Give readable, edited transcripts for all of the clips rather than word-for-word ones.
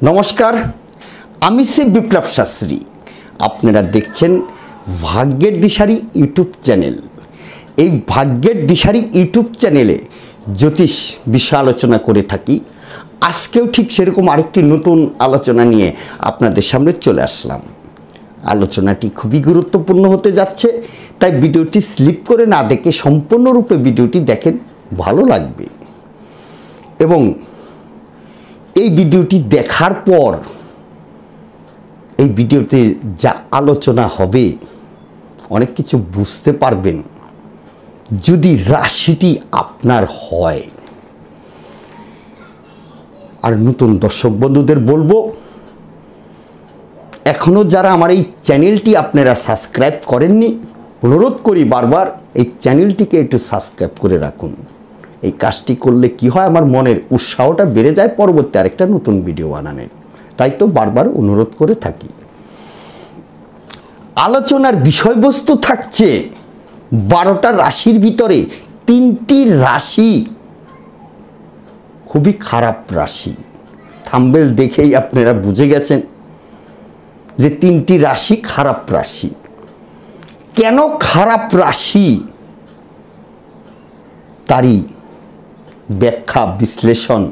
নমস্কার, আমি সে বিপ্লব শাস্ত্রী। আপনারা দেখছেন ভাগ্যের দিশারি ইউটিউব চ্যানেল। এই ভাগ্যের দিশারি ইউটিউব চ্যানেলে জ্যোতিষ বিষয় আলোচনা করে থাকি। আজকেও ঠিক সেরকম আরেকটি নতুন আলোচনা নিয়ে আপনাদের সামনে চলে আসলাম। আলোচনাটি খুবই গুরুত্বপূর্ণ হতে যাচ্ছে, তাই ভিডিওটি স্লিপ করে না দেখে সম্পূর্ণরূপে ভিডিওটি দেখেন, ভালো লাগবে। এবং এই ভিডিওটি দেখার পর এই ভিডিওতে যা আলোচনা হবে অনেক কিছু বুঝতে পারবেন, যদি রাশিটি আপনার হয়। আর নতুন দর্শক বন্ধুদের বলবো, এখনও যারা আমার এই চ্যানেলটি আপনারা সাবস্ক্রাইব করেননি, অনুরোধ করি বারবার এই চ্যানেলটিকে একটু সাবস্ক্রাইব করে রাখুন। এই কাজটি করলে কি হয়, আমার মনের উৎসাহটা বেড়ে যায় পরবর্তী আরেকটা নতুন ভিডিও বানানোর। তাই তো বারবার অনুরোধ করে থাকি। আলোচনার বিষয়বস্তু থাকছে 12টা রাশির ভিতরে 3টি রাশি খুবই খারাপ রাশি। থাম্বনেল দেখেই আপনারা বুঝে গেছেন যে 3টি রাশি খারাপ রাশি। কেন খারাপ রাশি তারই ব্যাখ্যা বিশ্লেষণ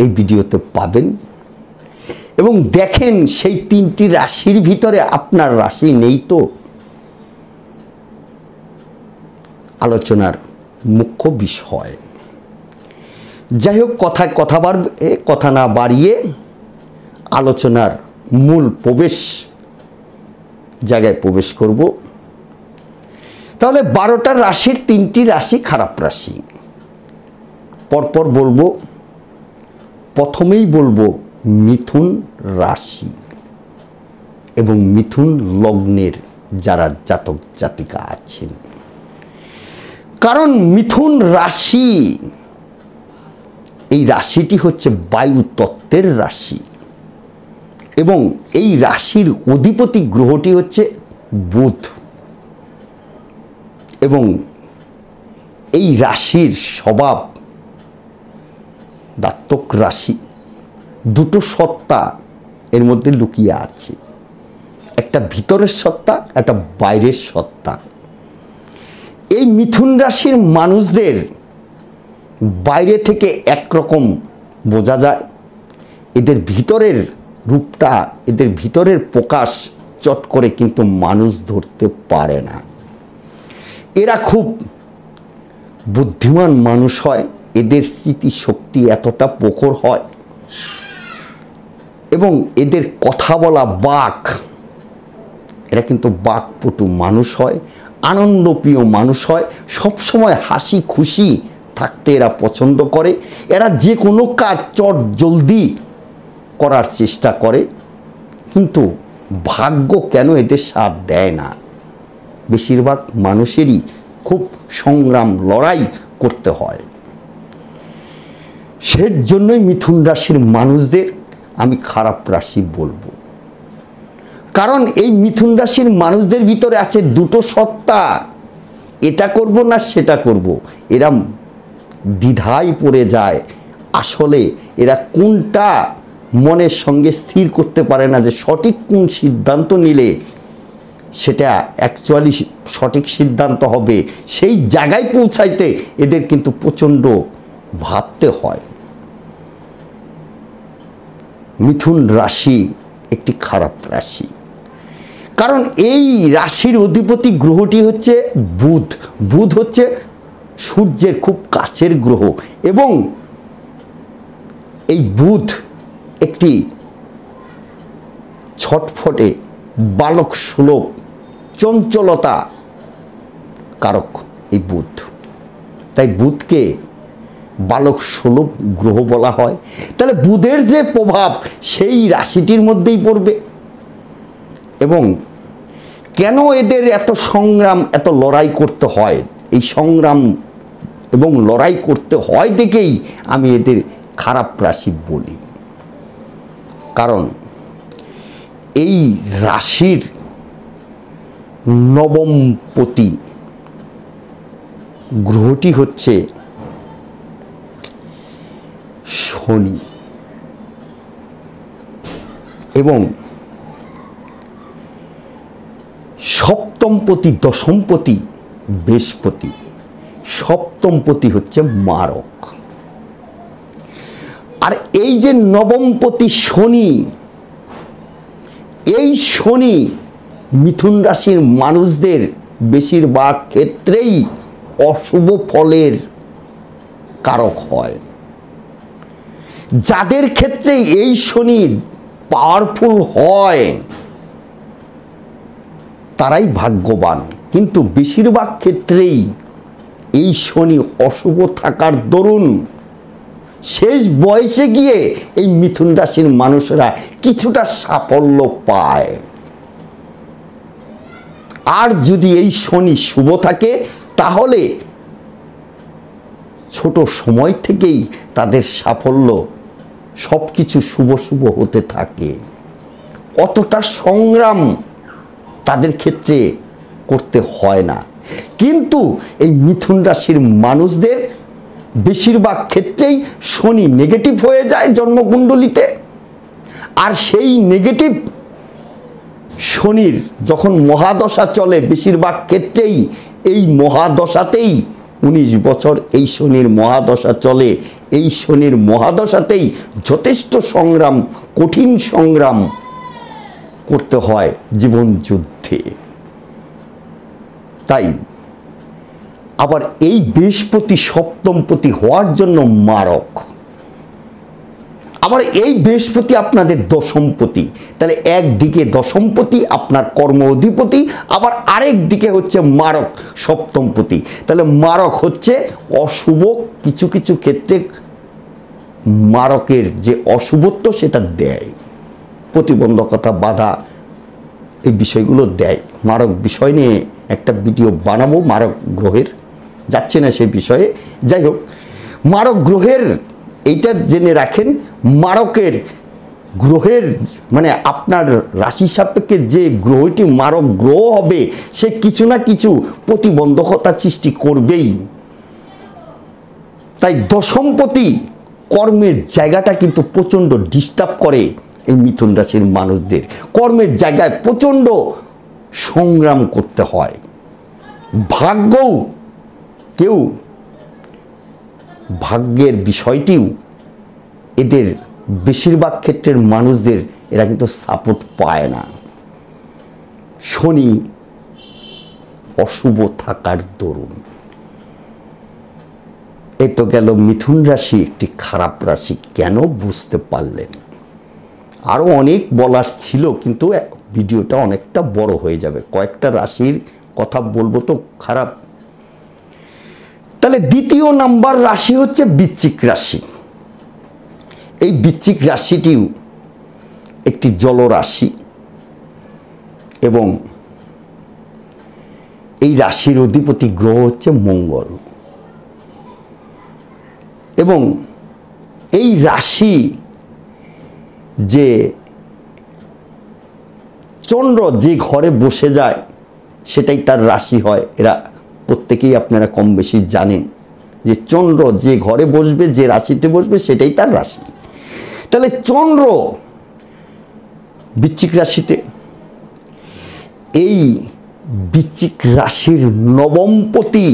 এই ভিডিওতে পাবেন। এবং দেখেন সেই 3টি রাশির ভিতরে আপনার রাশি নেই তো। আলোচনার মুখ্য বিষয়। যাই হোক, কথা না বাড়িয়ে আলোচনার মূল জায়গায় প্রবেশ করব। তাহলে 12টা রাশির 3টি রাশি খারাপ রাশি পরপর বলবো। প্রথমেই বলবো মিথুন রাশি এবং মিথুন লগ্নের যারা জাতক জাতিকা আছেন। কারণ মিথুন রাশি, এই রাশিটি হচ্ছে বায়ু তত্ত্বের রাশি এবং এই রাশির অধিপতি গ্রহটি হচ্ছে বুধ। এবং এই রাশির স্বভাব দাত্তক রাশি। দুটো সত্তা এর মধ্যে লুকিয়ে আছে, একটা ভিতরের সত্তা, একটা বাইরের সত্তা। এই মিথুন রাশির মানুষদের বাইরে থেকে একরকম বোঝা যায়, এদের ভিতরের রূপটা, এদের ভিতরের প্রকাশ চট করে কিন্তু মানুষ ধরতে পারে না। এরা খুব বুদ্ধিমান মানুষ হয়, এদের স্মৃতিশক্তি এতটা প্রখর হয় এবং এদের কথা বলা বাক, এরা কিন্তু বাকপটু মানুষ হয়, আনন্দপ্রিয় মানুষ হয়, সবসময় হাসি খুশি থাকতে এরা পছন্দ করে। এরা যে কোনো কাজ চট জলদি করার চেষ্টা করে, কিন্তু ভাগ্য কেন এদের সাথ দেয় না। বেশিরভাগ মানুষেরই খুব সংগ্রাম লড়াই করতে হয়। সেই জন্যই মিথুন রাশির মানুষদের আমি খারাপ রাশি বলবো। কারণ এই মিথুন রাশির মানুষদের ভিতরে আছে দুটো সত্তা, এটা করব না সেটা করব। এরা দ্বিধায় পড়ে যায়। আসলে এরা কোনটা মনের সঙ্গে স্থির করতে পারে না যে সঠিক কোন সিদ্ধান্ত নিলে সেটা অ্যাকচুয়ালি সঠিক সিদ্ধান্ত হবে। সেই জায়গায় পৌঁছাইতে এদের কিন্তু প্রচণ্ড ভাবতে হয়। মিথুন রাশি একটি খারাপ রাশি, কারণ এই রাশির অধিপতি গ্রহটি হচ্ছে বুধ। বুধ হচ্ছে সূর্যের খুব কাছের গ্রহ এবং এই বুধ একটি ছটফটে বালক সুলভ চঞ্চলতা কারক এই বুধ। তাই বুধকে বালক সুলভ গ্রহ বলা হয়। তাহলে বুধের যে প্রভাব সেই রাশিটির মধ্যেই পড়বে। এবং কেন এদের এত সংগ্রাম, এত লড়াই করতে হয়, এই সংগ্রাম এবং লড়াই করতে হয় দেখেই আমি এদের খারাপ রাশি বলি। কারণ এই রাশির নবমপতি গ্রহটি হচ্ছে শনি। এবং সপ্তমপতি দশমপতি বৃহস্পতি, সপ্তমপতি হচ্ছে মারক। আর এই যে নবমপতি শনি, এই শনি মিথুন রাশির মানুষদের বেশিরভাগ ক্ষেত্রেই অশুভ ফলের কারক হয়। যাদের ক্ষেত্রে এই শনি পাওয়ারফুল হয় তারাই ভাগ্যবান, কিন্তু বেশিরভাগ ক্ষেত্রেই এই শনি অশুভ থাকার দরুন শেষ বয়সে গিয়ে এই মিথুন রাশির মানুষরা কিছুটা সাফল্য পায়। আর যদি এই শনি শুভ থাকে তাহলে ছোট সময় থেকেই তাদের সাফল্য সব কিছু শুভ শুভ হতে থাকে। অতটা সংগ্রাম তাদের ক্ষেত্রে করতে হয় না। কিন্তু এই মিথুন রাশির মানুষদের বেশিরভাগ ক্ষেত্রেই শনি নেগেটিভ হয়ে যায় জন্মকুণ্ডলিতে। আর সেই নেগেটিভ শনির যখন মহাদশা চলে, বেশিরভাগ ক্ষেত্রেই এই মহাদশাতেই 19 বছর এই শনির মহাদশা চলে, এই শনির মহাদশাতেই যথেষ্ট সংগ্রাম, কঠিন সংগ্রাম করতে হয় জীবন যুদ্ধে। তাই আবার এই বৃহস্পতি সপ্তমপতি হওয়ার জন্য মারক, আবার এই বৃহস্পতি আপনাদের দশমপতি। তাহলে একদিকে দশমপতি আপনার কর্ম অধিপতি, আবার আরেক দিকে হচ্ছে মারক সপ্তমপতি। তাহলে মারক হচ্ছে অশুভ, কিছু কিছু ক্ষেত্রে মারকের যে অশুভত্ব সেটা দেয়, প্রতিবন্ধকতা, বাধা, এই বিষয়গুলো দেয়। মারক বিষয় নিয়ে একটা ভিডিও বানাবো, মারক গ্রহের, যাচ্ছে না সেই বিষয়ে। যাই হোক, মারক গ্রহের এইটা জেনে রাখেন, মারকের গ্রহের মানে আপনার রাশি সাপেক্ষে যে গ্রহটি মারক গ্রহ হবে সে কিছু না কিছু প্রতিবন্ধকতা সৃষ্টি করবেই। তাই দশমপতি কর্মের জায়গাটা কিন্তু প্রচণ্ড ডিস্টার্ব করে এই মিথুন রাশির মানুষদের। কর্মের জায়গায় প্রচণ্ড সংগ্রাম করতে হয়। ভাগ্যও কেউ, ভাগ্যের বিষয়টিও এদের বেশিরভাগ ক্ষেত্রের মানুষদের এরা কিন্তু সাপোর্ট পায় না, শনি অশুভ থাকার দরুন। এ তো গেল মিথুন রাশি একটি খারাপ রাশি, কেন বুঝতে পারলেন? আরও অনেক বলার ছিল কিন্তু ভিডিওটা অনেকটা বড় হয়ে যাবে, কয়েকটা রাশির কথা বলবো তো খারাপ। তাহলে দ্বিতীয় নাম্বার রাশি হচ্ছে বৃশ্চিক রাশি। এই বৃশ্চিক রাশিটিও একটি জলরাশি এবং এই রাশির অধিপতি গ্রহ হচ্ছে মঙ্গল। এবং এই রাশি যে চন্দ্র যে ঘরে বসে যায় সেটাই তার রাশি হয়। এরা প্রত্যেকেই আপনারা কম বেশি জানেন যে চন্দ্র যে ঘরে বসবে, যে রাশিতে বসবে সেটাই তার রাশি। তাহলে চন্দ্র বৃশ্চিক রাশিতে, এই বৃশ্চিক রাশির নবমপতি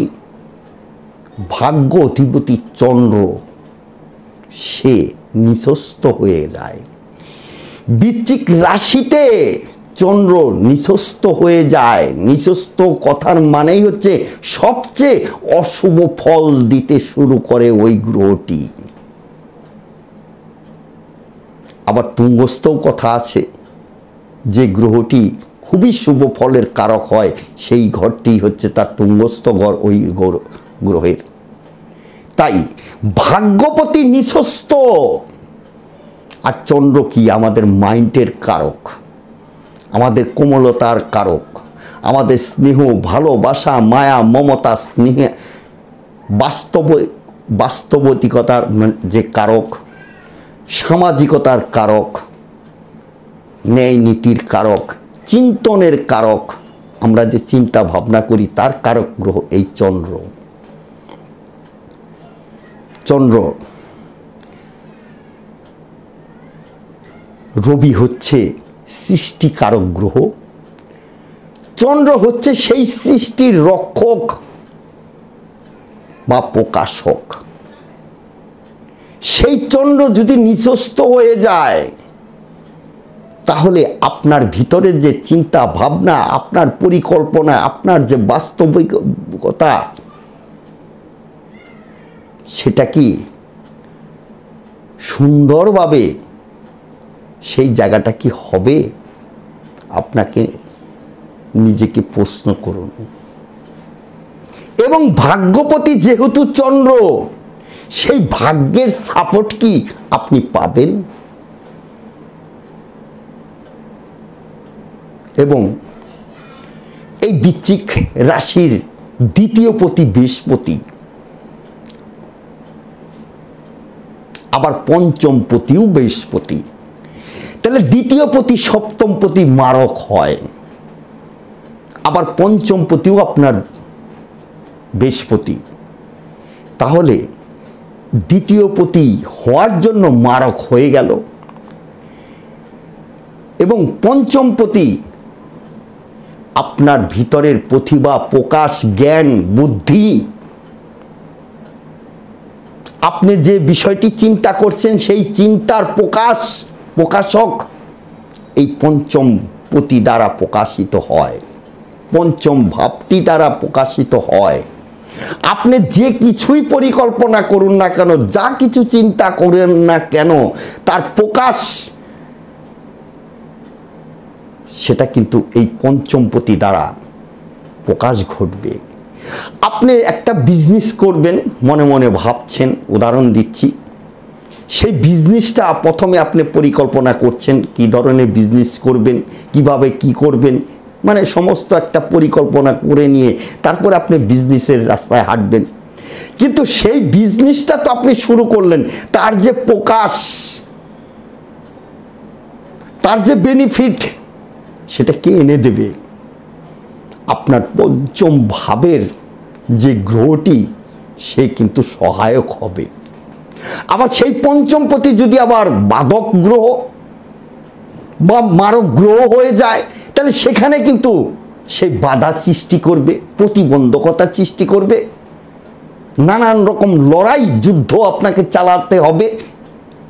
ভাগ্য অধিপতি চন্দ্র সে নিঃস্ব হয়ে যায়। বৃশ্চিক রাশিতে চন্দ্র নিঃস্ব হয়ে যায়। নিঃস্ব কথার মানেই হচ্ছে সবচেয়ে অশুভ ফল দিতে শুরু করে ওই গ্রহটি। আবার তুঙ্গস্থও কথা আছে, যে গ্রহটি খুবই শুভ ফলের কারক হয় সেই ঘরটি হচ্ছে তার তুঙ্গস্থ ঘর ওই গ্রহের। তাই ভাগ্যপতি নিঃস্ব। আর চন্দ্র কি? আমাদের মাইন্ডের কারক, আমাদের কোমলতার কারক, আমাদের স্নেহ, ভালোবাসা, মায়া, মমতা, স্নেহে বাস্তবতিকতার যে কারক, সামাজিকতার কারক, ন্যায় নীতির কারক, চিন্তনের কারক, আমরা যে চিন্তা ভাবনা করি তার কারক গ্রহ এই চন্দ্র। চন্দ্র রবি হচ্ছে সৃষ্টিকারক গ্রহ, চন্দ্র হচ্ছে সেই সৃষ্টির রক্ষক বা প্রকাশক। সেই চন্দ্র যদি নিচস্থ হয়ে যায়, তাহলে আপনার ভিতরের যে চিন্তা ভাবনা, আপনার পরিকল্পনা, আপনার যে বাস্তবিকতা, সেটা কি সুন্দরভাবে সেই জায়গাটা কি হবে? আপনাকে নিজেকে প্রশ্ন করুন। এবং ভাগ্যপতি যেহেতু চন্দ্র, সেই ভাগ্যের সাপোর্ট কি আপনি পাবেন? এবং এই বৃশ্চিক রাশির দ্বিতীয় পতি বৃহস্পতি, আবার পঞ্চম পতিও বৃহস্পতি, তাহলে দ্বিতীয় পতি সপ্তম পতি মারক হয়, আবার পঞ্চম পতিও আপনার বৃহস্পতি। তাহলে দ্বিতীয় পতি হওয়ার জন্য মারক হয়ে গেল, এবং পঞ্চম পতি আপনার ভিতরের প্রতিভা, প্রকাশ, জ্ঞান, বুদ্ধি, আপনি যে বিষয়টি চিন্তা করছেন সেই চিন্তার প্রকাশক এই পঞ্চম পতি দ্বারা প্রকাশিত হয়, পঞ্চম ভাবটি দ্বারা প্রকাশিত হয়। আপনি যে কিছুই পরিকল্পনা করুন না কেন, যা কিছু চিন্তা করেন না কেন, তার প্রকাশ সেটা কিন্তু এই পঞ্চম পতি দ্বারা প্রকাশ ঘটবে। আপনি একটা বিজনেস করবেন, মনে মনে ভাবছেন, উদাহরণ দিচ্ছি, সেই বিজনেসটা প্রথমে আপনি পরিকল্পনা করছেন কি ধরনের বিজনেস করবেন, কিভাবে কি করবেন, মানে সমস্ত একটা পরিকল্পনা করে নিয়ে তারপরে আপনি বিজনেসের রাস্তায় হাঁটবেন। কিন্তু সেই বিজনেসটা তো আপনি শুরু করলেন, তার যে প্রকাশ, তার যে বেনিফিট, সেটা কে এনে দেবে? আপনার পঞ্চম ভাবের যে গ্রহটি, সে কিন্তু সহায়ক হবে। আবার সেই পঞ্চম পতি যদি আবার বাধক গ্রহ বা মারক গ্রহ হয়ে যায়, তাহলে সেখানে কিন্তু সেই বাধা সৃষ্টি করবে, প্রতিবন্ধকতা সৃষ্টি করবে, নানান রকম লড়াই যুদ্ধ আপনাকে চালাতে হবে,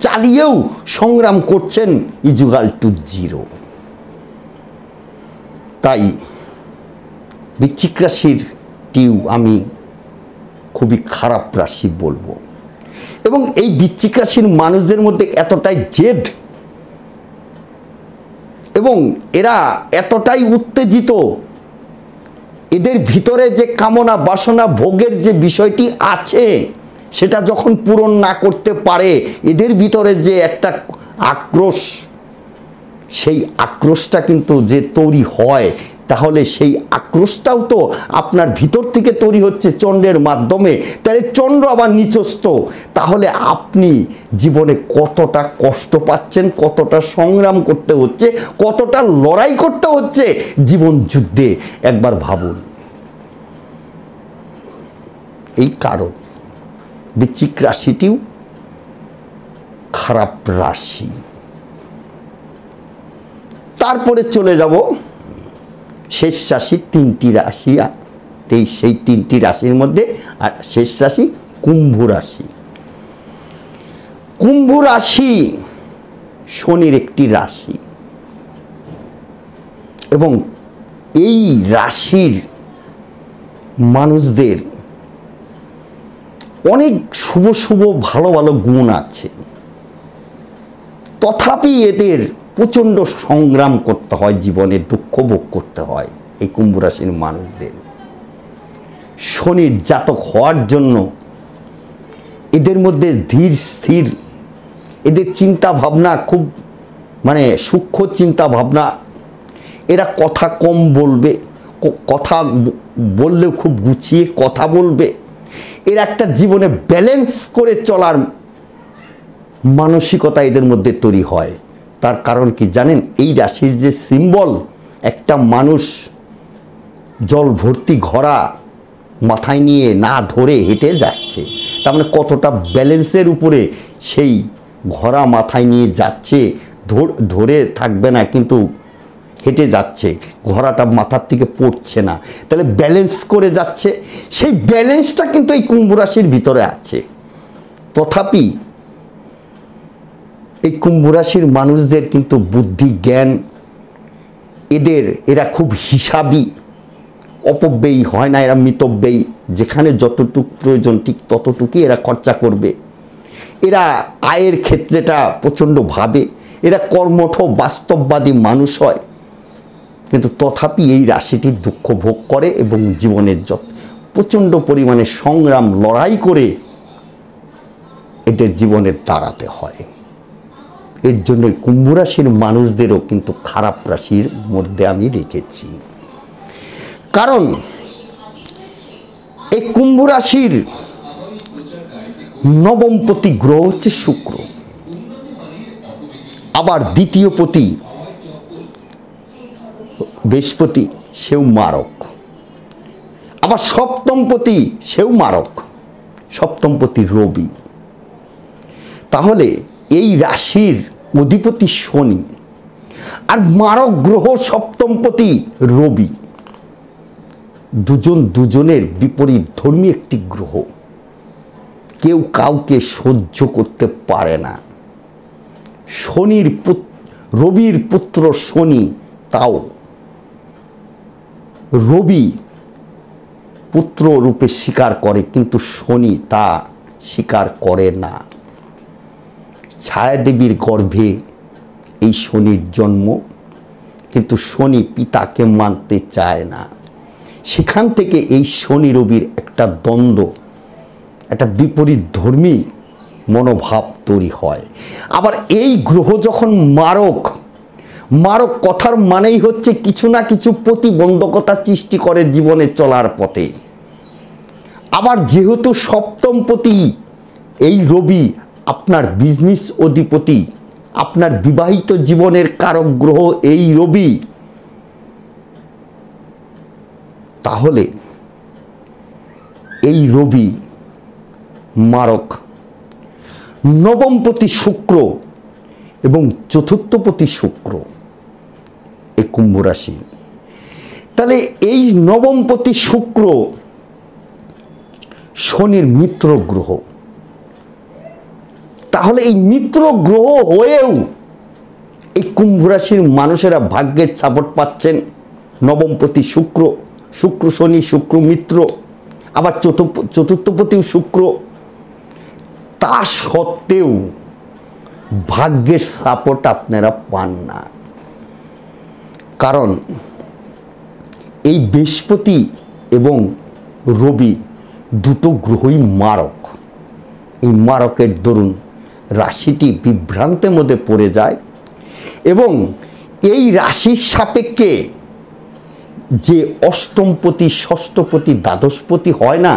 চালিয়েও সংগ্রাম করছেন ইজুগাল টু জিরো। তাই বৃশ্চিক রাশিরটিও আমি খুবই খারাপ রাশি বলবো। এবং এই বৃশ্চিক রাশির মানুষদের মধ্যে এতটাই জেদ এবং এরা এতটাই উত্তেজিত, এদের ভিতরে যে কামনা বাসনা ভোগের যে বিষয়টি আছে, সেটা যখন পূরণ না করতে পারে, এদের ভিতরে যে একটা আক্রোশ, সেই আক্রোশটা কিন্তু যে তৈরি হয়, তাহলে সেই আক্রোশটাও তো আপনার ভিতর থেকে তৈরি হচ্ছে চন্দ্রের মাধ্যমে। তাহলে চন্দ্র আবার নিচস্থ, তাহলে আপনি জীবনে কতটা কষ্ট পাচ্ছেন, কতটা সংগ্রাম করতে হচ্ছে, কতটা লড়াই করতে হচ্ছে জীবন যুদ্ধে, একবার ভাবুন। এই কারণ বৃশ্চিক রাশিটিও খারাপ রাশি। তারপরে চলে যাব শেষ রাশি, তিনটি রাশি, সেই তিনটি রাশির মধ্যে আর শেষ রাশি কুম্ভ রাশি। কুম্ভ রাশি শনির একটি রাশি, এবং এই রাশির মানুষদের অনেক শুভ শুভ ভালো ভালো গুণ আছে, তথাপি এদের প্রচণ্ড সংগ্রাম করতে হয়, জীবনে দুঃখ ভোগ করতে হয় এই কুম্ভ রাশির মানুষদের। শনির জাতক হওয়ার জন্য এদের মধ্যে ধীর স্থির, এদের চিন্তা ভাবনা খুব মানে সূক্ষ্ম চিন্তা ভাবনা, এরা কথা কম বলবে, কথা বললেও খুব গুছিয়ে কথা বলবে, এর একটা জীবনে ব্যালেন্স করে চলার মানসিকতা এদের মধ্যে তৈরি হয়। তার কারণ কি জানেন? এই রাশির যে সিম্বল, একটা মানুষ জল ভর্তি ঘড়া মাথায় নিয়ে না ধরে হেঁটে যাচ্ছে, তার মানে কতটা ব্যালেন্সের উপরে সেই ঘড়া মাথায় নিয়ে যাচ্ছে, ধরে থাকবে না, কিন্তু হেঁটে যাচ্ছে, ঘোড়াটা মাথার থেকে পড়ছে না, তাহলে ব্যালেন্স করে যাচ্ছে। সেই ব্যালেন্সটা কিন্তু এই কুম্ভ রাশির ভিতরে আছে। তথাপি এই কুম্ভ রাশির মানুষদের কিন্তু বুদ্ধি, জ্ঞান, এরা খুব হিসাবী, অপব্যয়ী হয় না, এরা মিতব্যয়ী। যেখানে যতটুক প্রয়োজন ঠিক ততটুকুই এরা খরচা করবে। এরা আয়ের ক্ষেত্রেটা প্রচণ্ড ভাবে, এরা কর্মঠ বাস্তববাদী মানুষ হয়। কিন্তু তথাপি এই রাশিটি দুঃখ ভোগ করে এবং জীবনের প্রচণ্ড পরিমাণে সংগ্রাম, লড়াই করে এদের জীবনের দাঁড়াতে হয়। এর জন্য কুম্ভ রাশির মানুষদেরও কিন্তু খারাপ রাশির মধ্যে আমি রেখেছি। কারণ এই কুম্ভ রাশির নবমপতি গ্রহ হচ্ছে শুক্র, আবার দ্বিতীয় পতি বৃহস্পতি, সেও মারক, আবার সপ্তমপতি সেও মারক, সপ্তমপতি রবি। তাহলে এই রাশির অধিপতি শনি আর মারক গ্রহ সপ্তমপতি রবি, দুজনের বিপরীত ধর্মী একটি গ্রহ। কেউ কাউকে সহ্য করতে পারে না। রবির পুত্র শনি, তাও রবি পুত্র রূপে স্বীকার করে, কিন্তু শনি তা স্বীকার করে না। ছায়াদেবীর গর্ভে এই শনির জন্ম, কিন্তু শনি পিতাকে মানতে চায় না। সেখান থেকে এই শনি রবির একটা দ্বন্দ্ব, একটা বিপরীত ধর্মী মনোভাব তৈরি হয়। আবার এই গ্রহ যখন মারক কথার মানেই হচ্ছে কিছু না কিছু প্রতিবন্ধকতা সৃষ্টি করে জীবনে চলার পথে। আবার যেহেতু সপ্তমপতি এই রবি আপনার বিজনেস অধিপতি, আপনার বিবাহিত জীবনের কারক গ্রহ এই রবি, তাহলে এই রবি মারক, নবমপতি শুক্র এবং চতুর্থপতি শুক্র এই কুম্ভ রাশি। তাহলে এই নবমপতি শুক্র শনির মিত্র গ্রহ। তাহলে এই মিত্র গ্রহ হয়েও এই কুম্ভ রাশির মানুষেরা ভাগ্যের সাপোর্ট পাচ্ছেন। নবমপতি শুক্র, শুক্র শনি, শুক্র মিত্র, আবার চতুর্থপতিও শুক্র। তা সত্ত্বেও ভাগ্যের সাপোর্ট আপনারা পান না। কারণ এই বৃহস্পতি এবং রবি দুটো গ্রহই মারক। এই মারকের দরুন রাশিটি বিভ্রান্তের মধ্যে পড়ে যায় এবং এই রাশির সাপেক্ষে যে অষ্টমপতি, ষষ্ঠপতি, দ্বাদশপতি হয় না,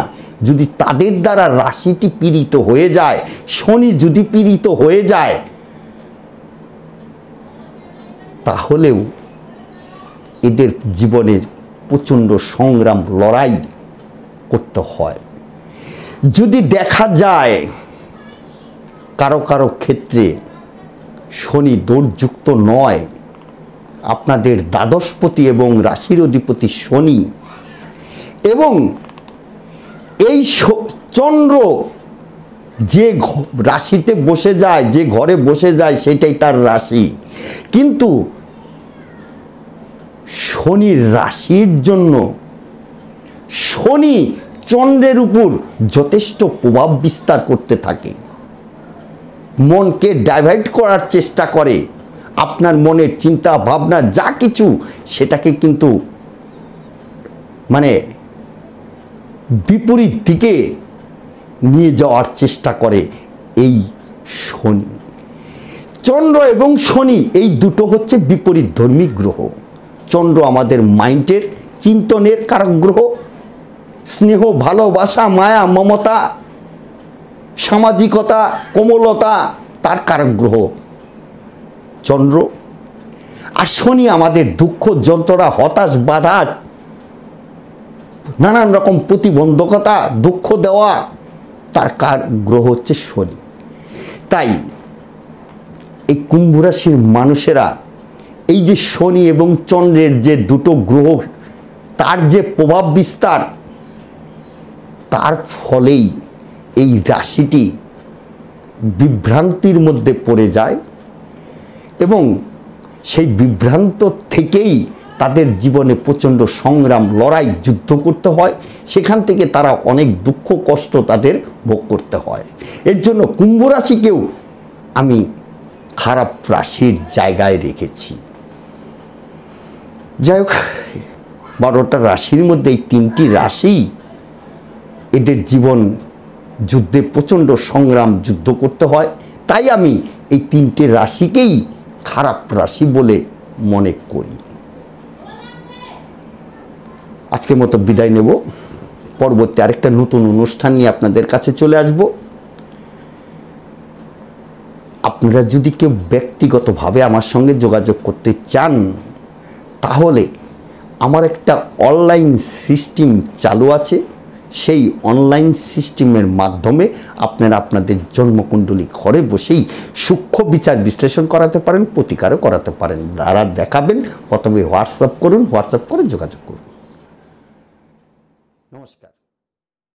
যদি তাদের দ্বারা রাশিটি পীড়িত হয়ে যায়, শনি যদি পীড়িত হয়ে যায়, তাহলেও এদের জীবনের প্রচণ্ড সংগ্রাম, লড়াই করতে হয়। যদি দেখা যায় কারো কারো ক্ষেত্রে শনি দোষযুক্ত নয়, আপনাদের দ্বাদশপতি এবং রাশির অধিপতি শনি এবং এই চন্দ্র যে রাশিতে বসে যায়, যে ঘরে বসে যায়, সেটাই তার রাশি। কিন্তু শনির রাশির জন্য শনি চন্দ্রের উপর যথেষ্ট প্রভাব বিস্তার করতে থাকে, মনকে ডাইভার্ট করার চেষ্টা করে। আপনার মনের চিন্তা ভাবনা যা কিছু সেটাকে কিন্তু মানে বিপরীত দিকে নিয়ে যাওয়ার চেষ্টা করে এই শনি। চন্দ্র এবং শনি এই দুটো হচ্ছে বিপরীত ধর্মী গ্রহ। চন্দ্র আমাদের মাইন্ডের, চিন্তনের কারক গ্রহ, স্নেহ, ভালোবাসা, মায়া, মমতা, সামাজিকতা, কোমলতা তার কারক গ্রহ চন্দ্র। আর শনি আমাদের দুঃখ, যন্ত্রণা, হতাশ, বাধা, নানান রকম প্রতিবন্ধকতা, দুঃখ দেওয়া, তার গ্রহ হচ্ছে শনি। তাই এই কুম্ভ রাশির মানুষেরা এই যে শনি এবং চন্দ্রের যে দুটো গ্রহ, তার যে প্রভাব বিস্তার, তার ফলেই এই রাশিটি বিভ্রান্তির মধ্যে পড়ে যায় এবং সেই বিভ্রান্ত থেকেই তাদের জীবনে প্রচণ্ড সংগ্রাম, লড়াই, যুদ্ধ করতে হয়। সেখান থেকে তারা অনেক দুঃখ কষ্ট তাদের ভোগ করতে হয়। এর জন্য কুম্ভ রাশিকেও আমি খারাপ রাশির জায়গায় রেখেছি। যাই হোক, 12টা রাশির মধ্যে এই 3টি রাশি, এদের জীবন যুদ্ধে প্রচণ্ড সংগ্রাম, যুদ্ধ করতে হয়। তাই আমি এই 3টে রাশিকেই খারাপ রাশি বলে মনে করি। আজকের মতো বিদায় নেব। পরবর্তী আরেকটা নতুন অনুষ্ঠান নিয়ে আপনাদের কাছে চলে আসব। আপনারা যদি কেউ ব্যক্তিগতভাবে আমার সঙ্গে যোগাযোগ করতে চান, তাহলে আমার একটা অনলাইন সিস্টেম চালু আছে। সেই অনলাইন সিস্টেমের মাধ্যমে আপনারা আপনাদের জন্মকুণ্ডলী ঘরে বসেই সূক্ষ্ম বিচার বিশ্লেষণ করাতে পারেন, প্রতিকারও করাতে পারেন। যারা দেখাবেন প্রথমে হোয়াটসঅ্যাপ করুন, হোয়াটসঅ্যাপ করে যোগাযোগ করুন।